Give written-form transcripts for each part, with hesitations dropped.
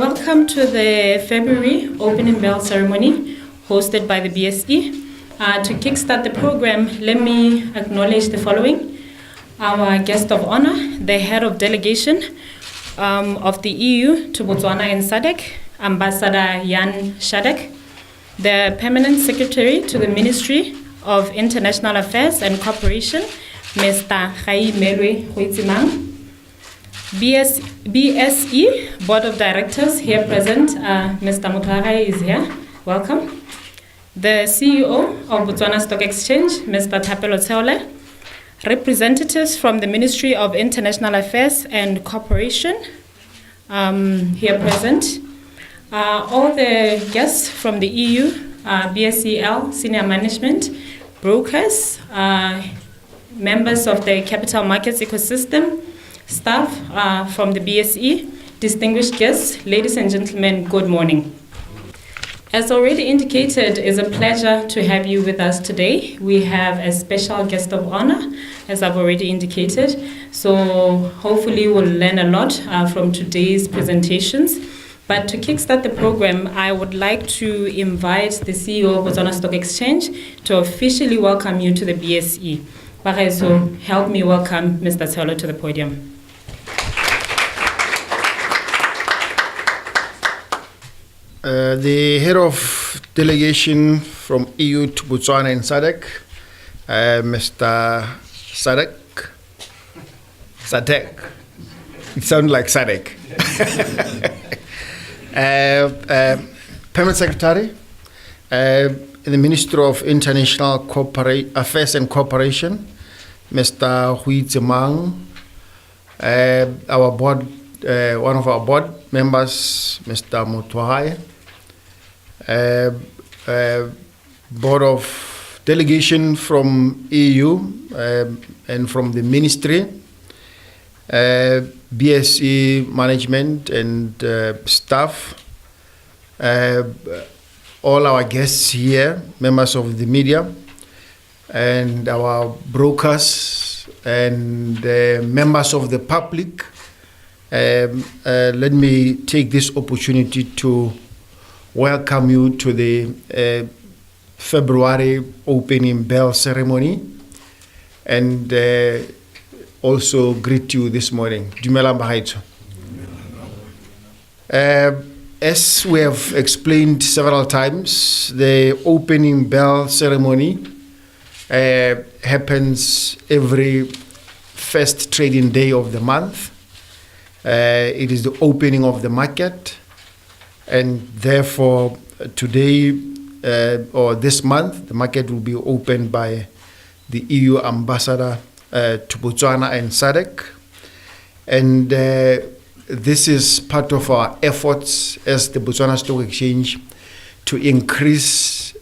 Welcome to the February opening bell ceremony hosted by the BSE. To kickstart the program, let me acknowledge the following. Our guest of honor, the head of delegation of the EU to Botswana and SADC, Ambassador Jan Shadek, the permanent secretary to the Ministry of International Affairs and Cooperation, Mr. Khai Melwe Huitsimang, BSE Board of Directors here present, Mr. Mutare is here, welcome. The CEO of Botswana Stock Exchange, Mr. Thapelo Tseole, representatives from the Ministry of International Affairs and Cooperation here present. All the guests from the EU, BSEL, senior management, brokers, members of the capital markets ecosystem, staff from the BSE, distinguished guests, ladies and gentlemen, good morning. As already indicated, it's a pleasure to have you with us today. We have a special guest of honor, as I've already indicated. So hopefully we'll learn a lot from today's presentations. But to kickstart the program, I would like to invite the CEO of Botswana Stock Exchange to officially welcome you to the BSE. So help me welcome Mr. Tseole to the podium. The head of delegation from EU to Botswana and SADC, Mr. SADC. It sounds like SADC. Permanent Secretary in the Ministry of International Affairs and Cooperation, Mr. Huitsimang, our board, one of our board members, Mr. Mutwahai, board of delegation from EU and from the ministry, BSE management and staff, all our guests here, members of the media, and our brokers and members of the public. Let me take this opportunity to welcome you to the February opening bell ceremony and also greet you this morning. Dumela Mbahaitso. As we have explained several times, the opening bell ceremony happens every first trading day of the month. It is the opening of the market, and therefore today or this month, the market will be opened by the EU ambassador to Botswana and SADC. And this is part of our efforts as the Botswana Stock Exchange to increase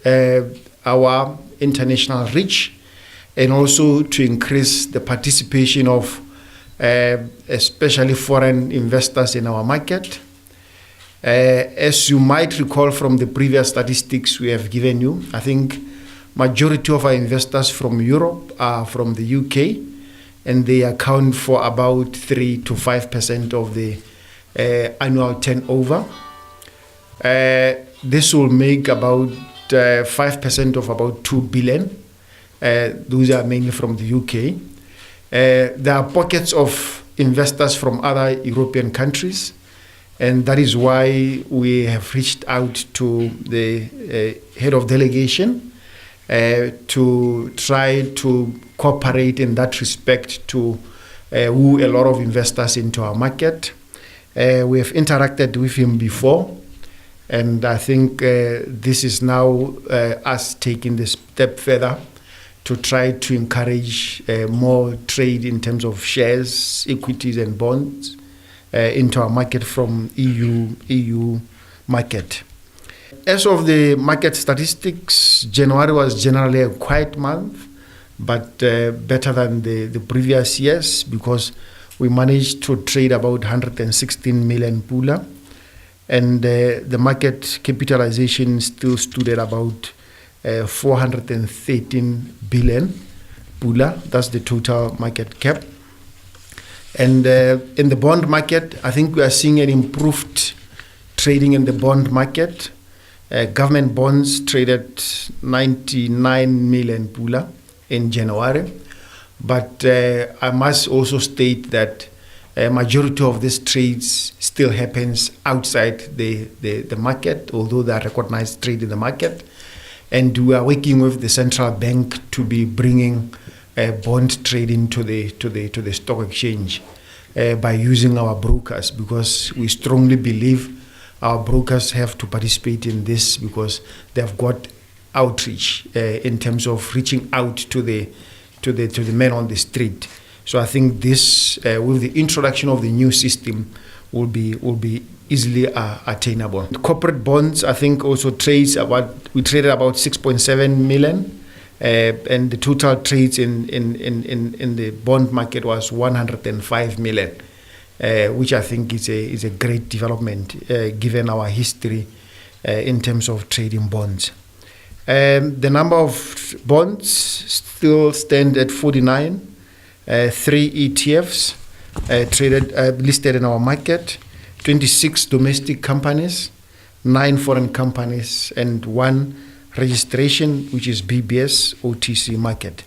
our international reach and also to increase the participation of especially foreign investors in our market. As you might recall from the previous statistics we have given you, I think majority of our investors from Europe are from the UK, and they account for about 3 to 5% of the annual turnover. This will make about 5% of about 2 billion. Those are mainly from the UK. There are pockets of investors from other European countries, and that is why we have reached out to the head of delegation to try to cooperate in that respect to woo a lot of investors into our market. We have interacted with him before, and I think this is now us taking this step further to try to encourage more trade in terms of shares, equities and bonds into our market from EU market. As of the market statistics, January was generally a quiet month, but better than the previous years because we managed to trade about 116 million pula, and the market capitalization still stood at about 413 billion pula. That's the total market cap. And in the bond market, I think we are seeing an improved trading in the bond market. Government bonds traded 99 million pula in January. But I must also state that a majority of these trades still happens outside the market, although they are recognized trade in the market. And we are working with the central bank to be bringing bond trading to the stock exchange by using our brokers, because we strongly believe our brokers have to participate in this, because they have got outreach in terms of reaching out to the men on the street. So I think this, with the introduction of the new system, will be easily attainable. Corporate bonds, I think, also we traded about 6.7 million, and the total trades in the bond market was 105 million, which I think is a great development given our history in terms of trading bonds. The number of bonds still stand at 49. 3 ETFs listed in our market, 26 domestic companies, 9 foreign companies, and 1 registration, which is BBS OTC market.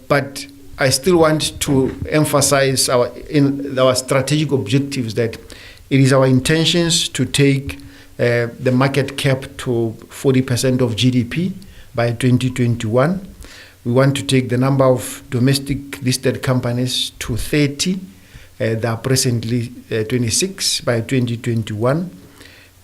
But I still want to emphasize our strategic objectives, that it is our intentions to take the market cap to 40% of GDP by 2021. We want to take the number of domestic listed companies to 30. They are presently 26 by 2021.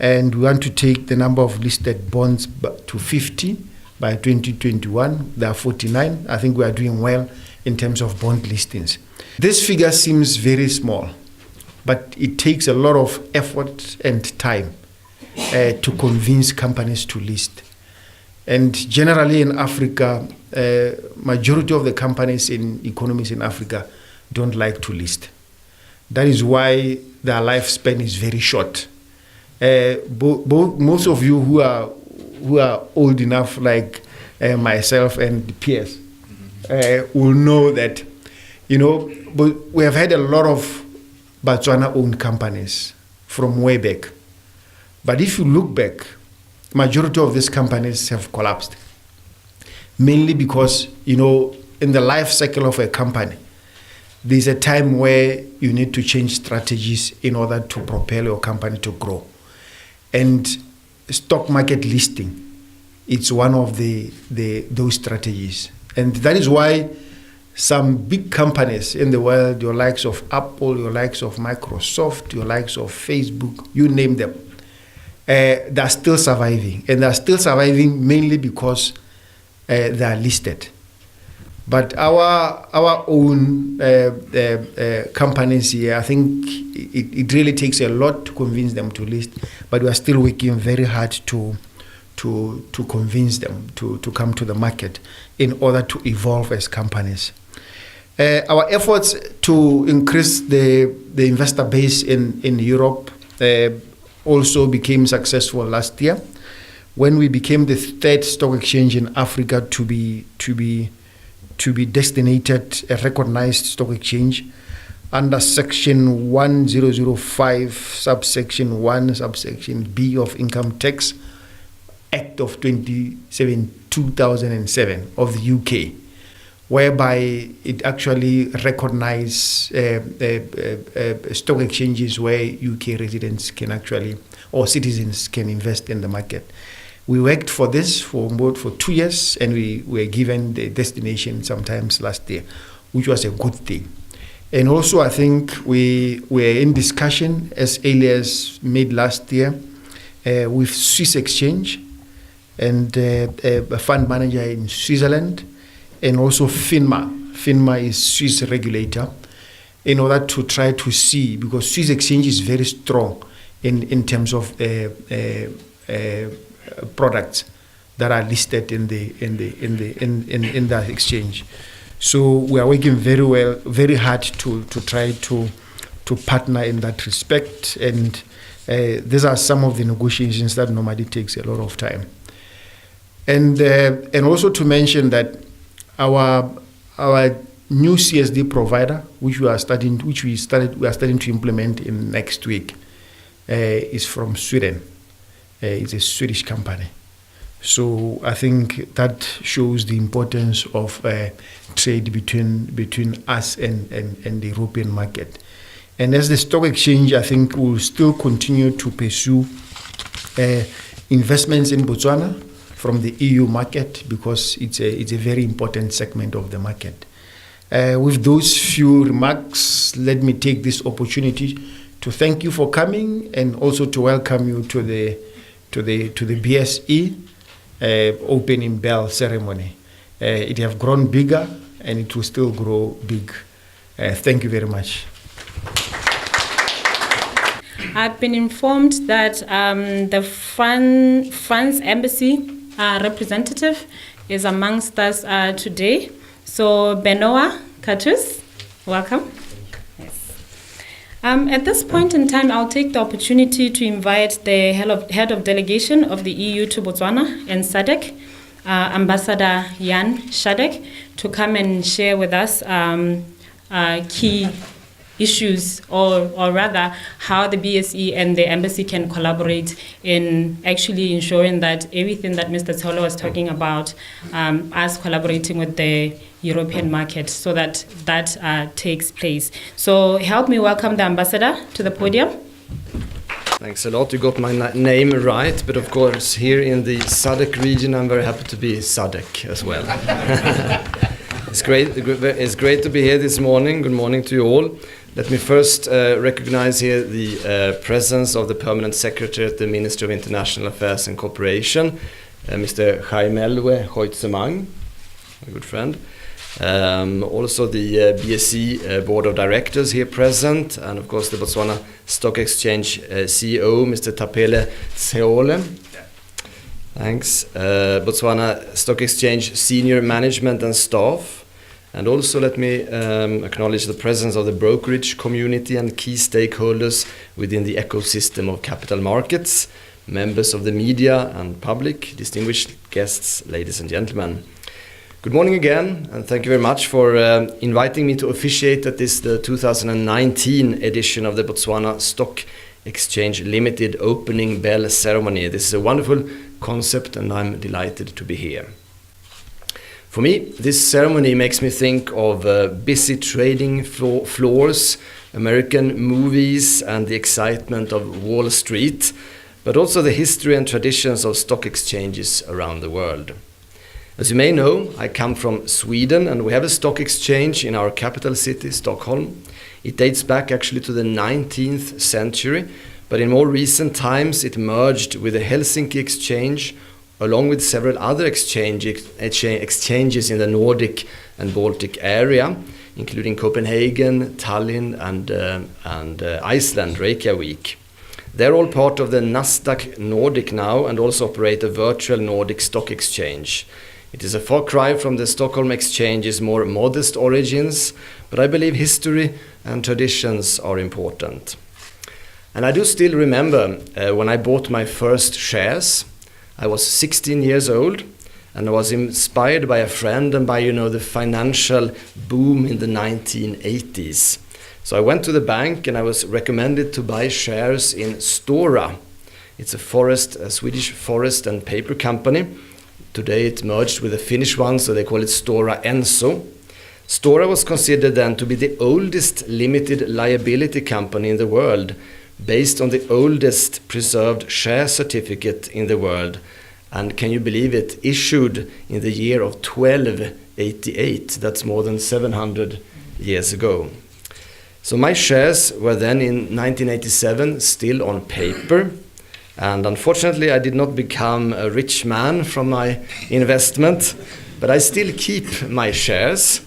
And we want to take the number of listed bonds to 50 by 2021. There are 49. I think we are doing well in terms of bond listings. This figure seems very small, but it takes a lot of effort and time to convince companies to list. And generally in Africa, majority of the companies in economies in Africa don't like to list. That is why their lifespan is very short. Most of you who are old enough, like myself and peers, will know that, but we have had a lot of Botswana-owned companies from way back. But if you look back, majority of these companies have collapsed, mainly because, in the life cycle of a company, there's a time where you need to change strategies in order to propel your company to grow. And stock market listing, it's one of those strategies. And that is why some big companies in the world, your likes of Apple, your likes of Microsoft, your likes of Facebook, you name them, they're still surviving. And they're still surviving mainly because they are listed. But our own companies here, I think it really takes a lot to convince them to list. But we are still working very hard to convince them to come to the market in order to evolve as companies. Our efforts to increase the investor base in Europe also became successful last year, when we became the 3rd stock exchange in Africa to be designated a recognized stock exchange under Section 1005, subsection 1, subsection B of Income Tax Act of 2007 of the UK, whereby it actually recognizes stock exchanges where UK residents can actually, or citizens can invest in the market. We worked for this for 2 years, and we were given the destination sometimes last year, which was a good thing. And also, I think we were in discussion as early as mid last year with Swiss Exchange and a fund manager in Switzerland, and also FINMA. FINMA is Swiss regulator, in order to try to see, because Swiss Exchange is very strong in terms of products that are listed in the exchange. So we are working very hard to try to partner in that respect, and these are some of the negotiations that normally takes a lot of time. And also to mention that our new CSD provider, which we are starting to implement in next week, is from Sweden. It's a Swedish company. So I think that shows the importance of trade between us and the European market. And as the stock exchange, I think will still continue to pursue investments in Botswana from the EU market, because it's a very important segment of the market. With those few remarks, let me take this opportunity to thank you for coming, and also to welcome you to the BSE opening bell ceremony. It have grown bigger, and it will still grow big. Thank you very much. I've been informed that the France Embassy representative is amongst us today. So Benoit Katus, welcome. Yes. At this point in time, I'll take the opportunity to invite the head of delegation of the EU to Botswana and SADC, Ambassador Jan Shadek, to come and share with us key issues, or rather how the BSE and the embassy can collaborate in actually ensuring that everything that Mr. Tsolo was talking about, us collaborating with the European market, so that takes place. So help me welcome the ambassador to the podium. Thanks a lot. You got my name right, but of course here in the SADC region I'm very happy to be SADC as well. It's great to be here this morning. Good morning to you all. Let me first recognize here the presence of the Permanent Secretary at the Ministry of International Affairs and Cooperation, Mr. Jaimelwe Hoitsemang, a good friend. Also the BSE Board of Directors here present, and of course the Botswana Stock Exchange CEO, Mr. Thapelo Tseole. Thanks. Botswana Stock Exchange senior management and staff. And also let me acknowledge the presence of the brokerage community and key stakeholders within the ecosystem of capital markets, members of the media and public, distinguished guests, ladies and gentlemen. Good morning again, and thank you very much for inviting me to officiate at this the 2019 edition of the Botswana Stock Exchange Limited opening bell ceremony. This is a wonderful concept, and I'm delighted to be here. For me, this ceremony makes me think of busy trading floors, American movies, and the excitement of Wall Street, but also the history and traditions of stock exchanges around the world. As you may know, I come from Sweden, and we have a stock exchange in our capital city, Stockholm. It dates back actually to the 19th century, but in more recent times it merged with the Helsinki Exchange, along with several other exchanges in the Nordic and Baltic area, including Copenhagen, Tallinn, and Iceland, Reykjavik. They're all part of the Nasdaq Nordic now, and also operate a virtual Nordic stock exchange. It is a far cry from the Stockholm Exchange's more modest origins, but I believe history and traditions are important. And I do still remember when I bought my first shares. I was 16 years old, and I was inspired by a friend and by, the financial boom in the 1980s. So I went to the bank and I was recommended to buy shares in Stora. It's a Swedish forest and paper company. Today it merged with a Finnish one, so they call it Stora Enso. Stora was considered then to be the oldest limited liability company in the world, based on the oldest preserved share certificate in the world, and can you believe it, issued in the year of 1288. That's more than 700 years ago. So my shares were then in 1987 still on paper, and unfortunately I did not become a rich man from my investment, but I still keep my shares.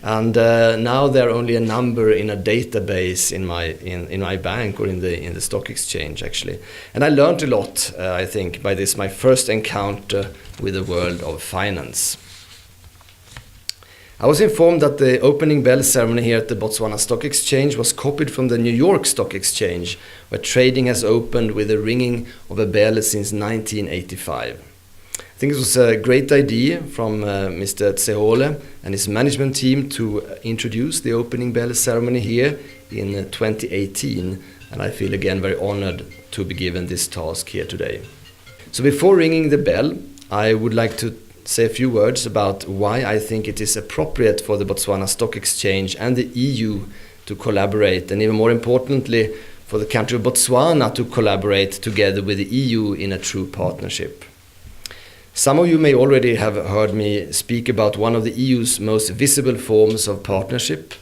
And now they're only a number in a database in my bank, or in the stock exchange actually. And I learned a lot, I think, by this, my first encounter with the world of finance. I was informed that the opening bell ceremony here at the Botswana Stock Exchange was copied from the New York Stock Exchange, where trading has opened with the ringing of a bell since 1985. I think it was a great idea from Mr. Tseole and his management team to introduce the opening bell ceremony here in 2018. and I feel again very honored to be given this task here today. So before ringing the bell, I would like to say a few words about why I think it is appropriate for the Botswana Stock Exchange and the EU to collaborate, and even more importantly, for the country of Botswana to collaborate together with the EU in a true partnership. Some of you may already have heard me speak about one of the EU's most visible forms of partnership,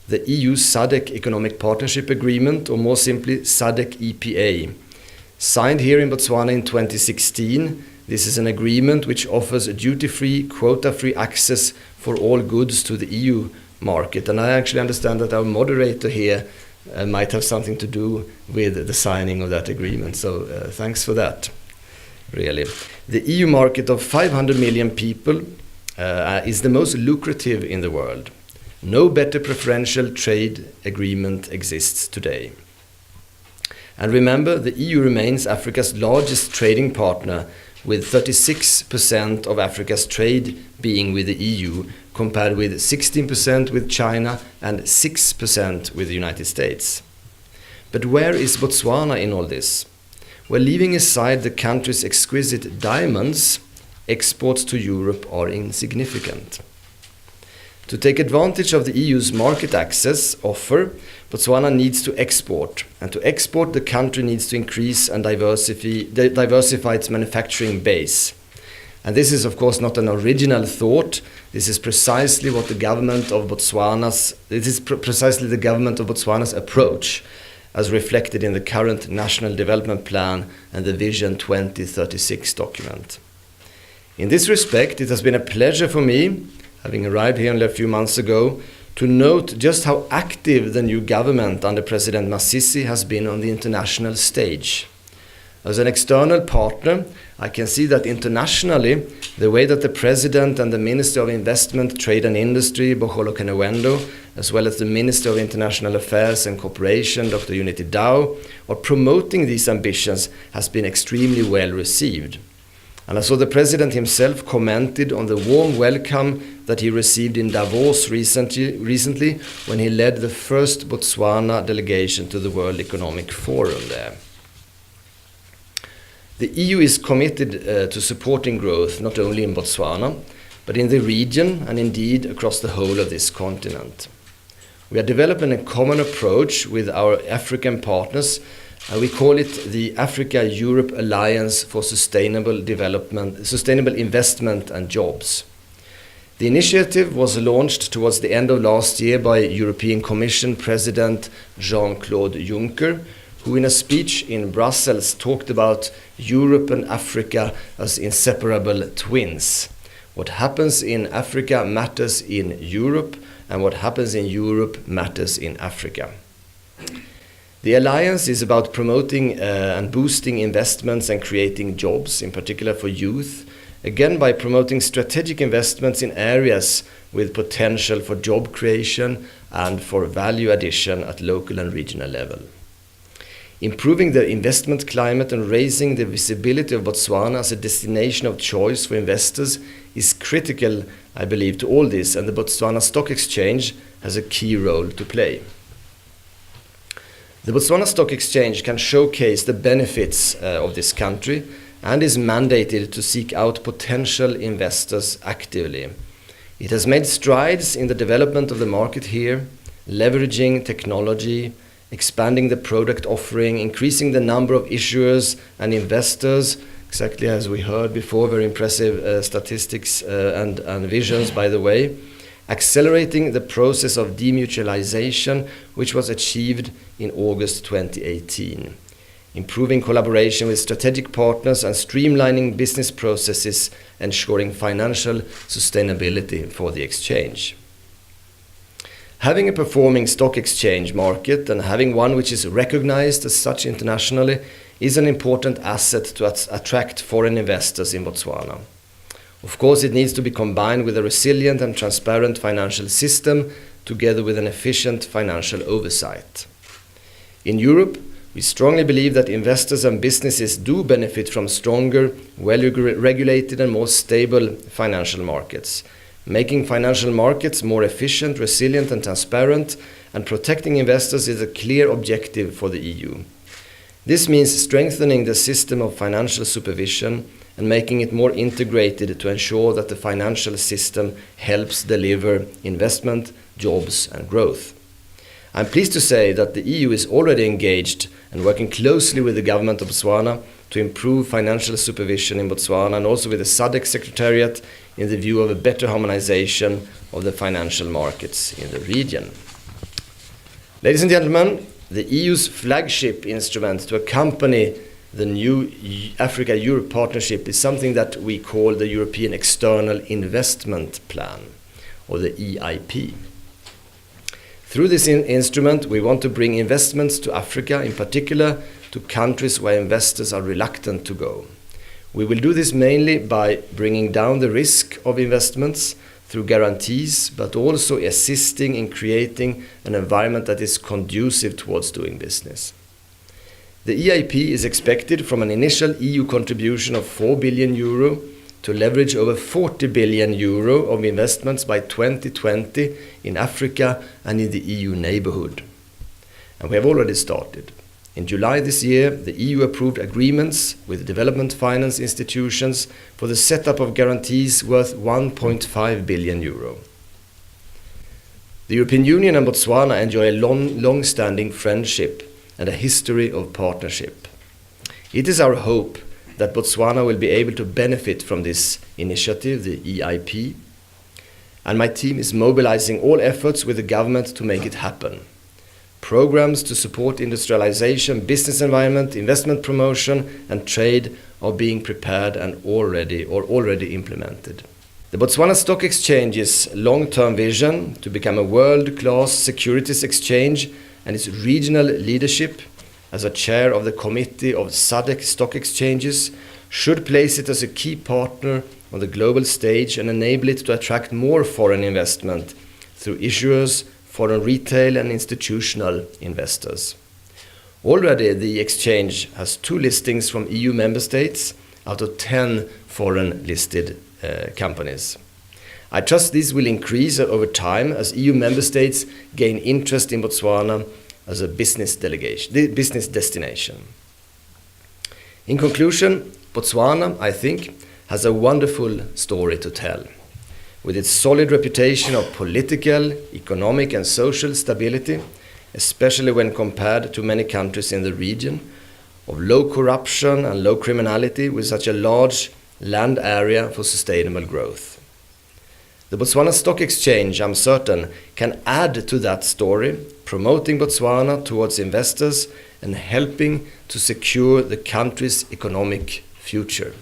the EU SADC Economic Partnership Agreement, or more simply SADC EPA. Signed here in Botswana in 2016, this is an agreement which offers duty-free, quota-free access for all goods to the EU market. And I actually understand that our moderator here might have something to do with the signing of that agreement. So thanks for that, really. The EU market of 500 million people is the most lucrative in the world. No better preferential trade agreement exists today. And remember, the EU remains Africa's largest trading partner, with 36% of Africa's trade being with the EU, compared with 16% with China and 6% with the United States. But where is Botswana in all this? Well, leaving aside the country's exquisite diamonds, exports to Europe are insignificant. To take advantage of the EU's market access offer, Botswana needs to export. And to export, the country needs to increase and diversify its manufacturing base. And this is, of course, not an original thought. This is precisely what the government of Botswana's approach, as reflected in the current National Development Plan and the Vision 2036 document. In this respect, it has been a pleasure for me, having arrived here only a few months ago, to note just how active the new government under President Masisi has been on the international stage. As an external partner, I can see that internationally, the way that the President and the Minister of Investment, Trade and Industry, Boholo Kenewendo, as well as the Minister of International Affairs and Cooperation, Dr. Unity Dao, are promoting these ambitions has been extremely well received. And I saw the President himself commented on the warm welcome that he received in Davos recently when he led the first Botswana delegation to the World Economic Forum there. The EU is committed to supporting growth not only in Botswana, but in the region and indeed across the whole of this continent. We are developing a common approach with our African partners. We call it the Africa-Europe Alliance for Sustainable Investment and Jobs. The initiative was launched towards the end of last year by European Commission President Jean-Claude Juncker, who in a speech in Brussels talked about Europe and Africa as inseparable twins. What happens in Africa matters in Europe, and what happens in Europe matters in Africa. The alliance is about promoting and boosting investments and creating jobs, in particular for youth, again by promoting strategic investments in areas with potential for job creation and for value addition at local and regional level. Improving the investment climate and raising the visibility of Botswana as a destination of choice for investors is critical, I believe, to all this, and the Botswana Stock Exchange has a key role to play. The Botswana Stock Exchange can showcase the benefits of this country and is mandated to seek out potential investors actively. It has made strides in the development of the market here, leveraging technology, expanding the product offering, increasing the number of issuers and investors, exactly as we heard before, very impressive statistics and visions, by the way, accelerating the process of demutualization, which was achieved in August 2018, improving collaboration with strategic partners and streamlining business processes, ensuring financial sustainability for the exchange. Having a performing stock exchange market and having one which is recognized as such internationally is an important asset to attract foreign investors in Botswana. Of course, it needs to be combined with a resilient and transparent financial system together with an efficient financial oversight. In Europe, we strongly believe that investors and businesses do benefit from stronger, well-regulated and more stable financial markets. Making financial markets more efficient, resilient and transparent and protecting investors is a clear objective for the EU. This means strengthening the system of financial supervision and making it more integrated to ensure that the financial system helps deliver investment, jobs and growth. I'm pleased to say that the EU is already engaged and working closely with the government of Botswana to improve financial supervision in Botswana and also with the SADC Secretariat in the view of a better harmonization of the financial markets in the region. Ladies and gentlemen, the EU's flagship instrument to accompany the new Africa-Europe partnership is something that we call the European External Investment Plan, or the EIP. Through this instrument, we want to bring investments to Africa, in particular to countries where investors are reluctant to go. We will do this mainly by bringing down the risk of investments through guarantees, but also assisting in creating an environment that is conducive towards doing business. The EIP is expected from an initial EU contribution of 4 billion euro to leverage over 40 billion euro of investments by 2020 in Africa and in the EU neighborhood. And we have already started. In July this year, the EU approved agreements with development finance institutions for the setup of guarantees worth 1.5 billion euro. The European Union and Botswana enjoy a long-standing friendship and a history of partnership. It is our hope that Botswana will be able to benefit from this initiative, the EIP, and my team is mobilizing all efforts with the government to make it happen. Programs to support industrialization, business environment, investment promotion and trade are being prepared and already implemented. The Botswana Stock Exchange's long-term vision to become a world-class securities exchange and its regional leadership as a chair of the Committee of SADC Stock Exchanges should place it as a key partner on the global stage and enable it to attract more foreign investment through issuers, foreign retail and institutional investors. Already the exchange has 2 listings from EU member states out of 10 foreign listed companies. I trust this will increase over time as EU member states gain interest in Botswana as a business destination. In conclusion, Botswana, I think, has a wonderful story to tell. With its solid reputation of political, economic and social stability, especially when compared to many countries in the region, of low corruption and low criminality with such a large land area for sustainable growth. The Botswana Stock Exchange, I'm certain, can add to that story, promoting Botswana towards investors and helping to secure the country's economic future.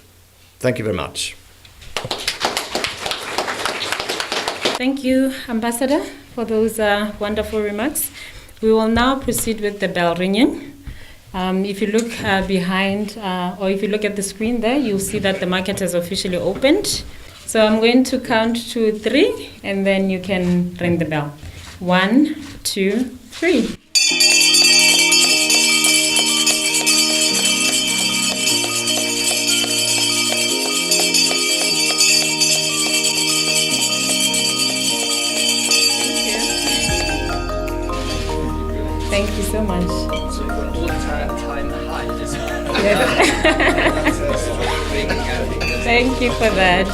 Thank you very much. Thank you, Ambassador, for those wonderful remarks. We will now proceed with the bell ringing. If you look behind, or if you look at the screen there, you'll see that the market has officially opened. So I'm going to count to 3, and then you can ring the bell. 1, 2, 3. Thank you so much. So for all-time high, Thank you for that.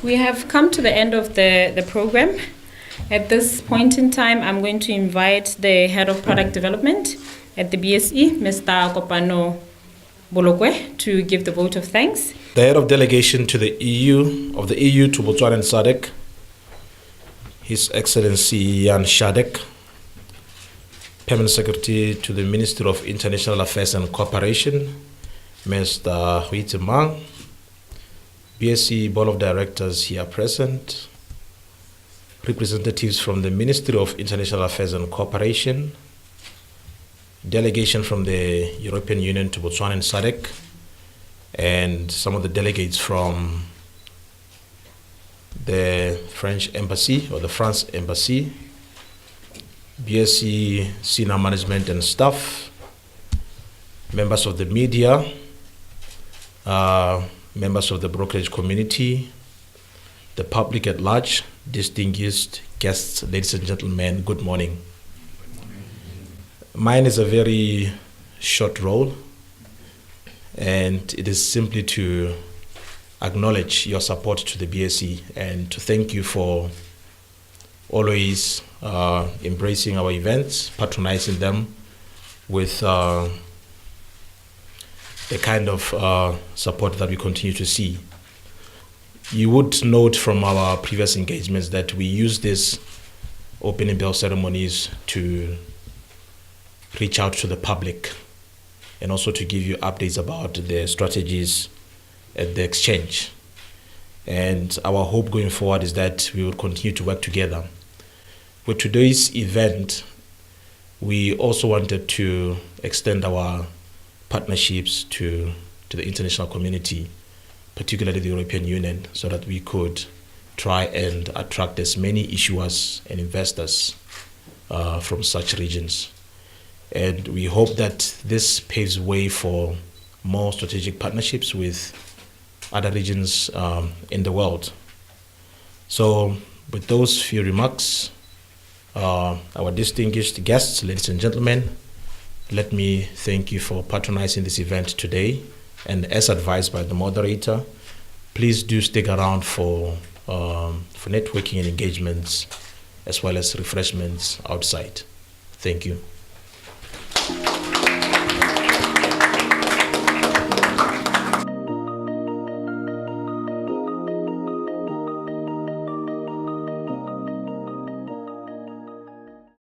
We have come to the end of the program. At this point in time, I'm going to invite the Head of Product Development at the BSE, Mr. Kopano Bolokwe, to give the vote of thanks. The Head of Delegation to the EU, of the EU to Botswana and SADC, His Excellency Jan Shadek, Permanent Secretary to the Ministry of International Affairs and Cooperation, Mr. Huite Mang, BSE Board of Directors here present, representatives from the Ministry of International Affairs and Cooperation, delegation from the European Union to Botswana and SADC, and some of the delegates from the French Embassy or the France Embassy, BSE senior management and staff, members of the media, members of the brokerage community, the public at large, distinguished guests, ladies and gentlemen, good morning. Mine is a very short role, and it is simply to acknowledge your support to the BSC and to thank you for always embracing our events, patronizing them with the kind of support that we continue to see. You would note from our previous engagements that we use these opening bell ceremonies to reach out to the public and also to give you updates about the strategies at the exchange. And our hope going forward is that we will continue to work together. With today's event, we also wanted to extend our partnerships to the international community, particularly the European Union, so that we could try and attract as many issuers and investors from such regions. And we hope that this paves way for more strategic partnerships with other regions in the world. So with those few remarks, our distinguished guests, ladies and gentlemen, let me thank you for patronizing this event today. And as advised by the moderator, please do stick around for networking and engagements, as well as refreshments outside. Thank you.